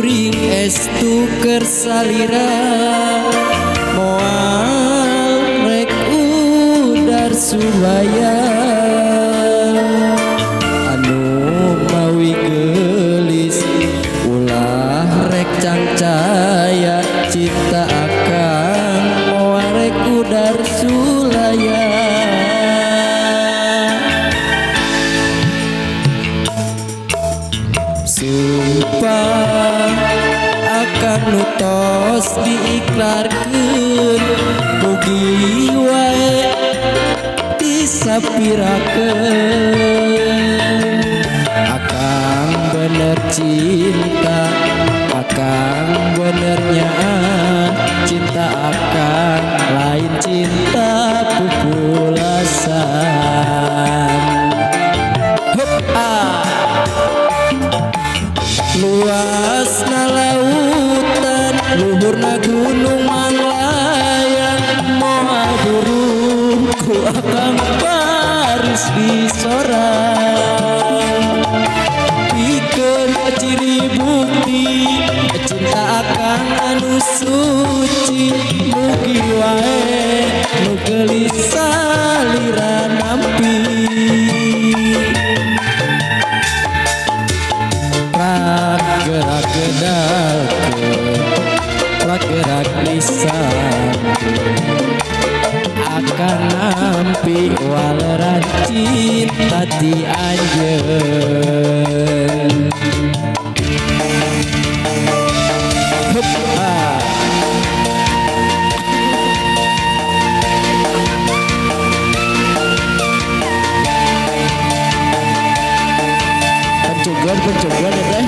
estu kersalira moal rek udar subaya anu mawi gelis ulah rek cangcaya cinta akang moal rek udar sulaya sumpah akan nutos diiklarkeun mugi wae disapirakeun akang bener cinta akang benernya cinta akang lain cinta pupulasan luasna lautan luhurna gunung manglayang moal burung ku akang baris di sorang pikeun ciri bukti cinta akang anu suci mugi wae nu geulis salira nampi gerak gedalkeun gerak lisan akan nampi waleran cinta ti anjeun pencogan ya teh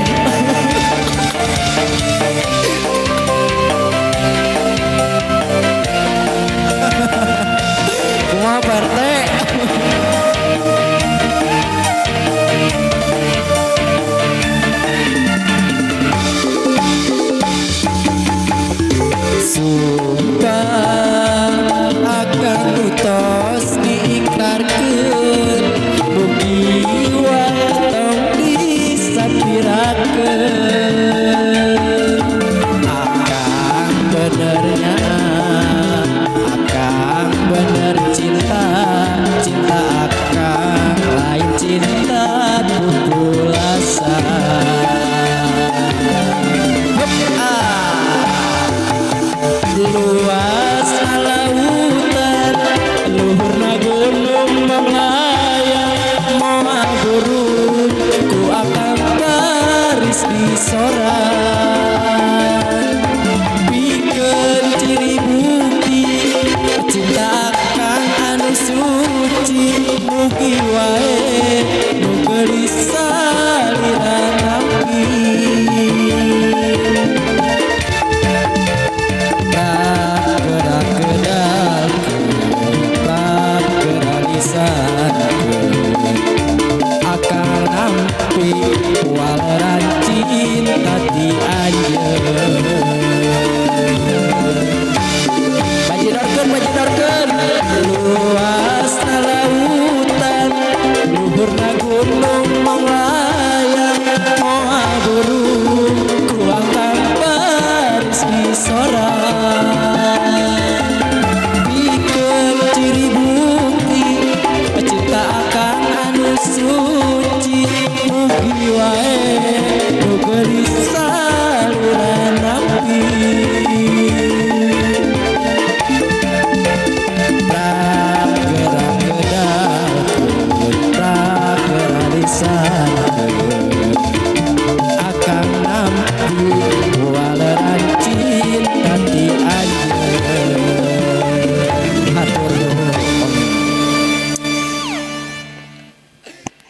kumaha Pak RT sumpah akan utos diiklarkeun mugi wae tong disapirakeun akang benernya akang bener cinta cinta akang lain cinta pupulasan luas lautan luhurna gunung manglayang moal burung ku akang baris di sorang pikeun ciri bukti cinta akang anu suci mugi wae nu geulis salira nampi gerak gedalkeun gerak lisankeun akang nampi waleran cinta ti anjeun bajidorkeun luasna lautan luhurna gunung manglayang moal burung ku akang baris di sorang pikeun ciri bukti cinta akang anu suci mugi wae nu geulis salira nampi gerak gedalkeun gerak lisankeun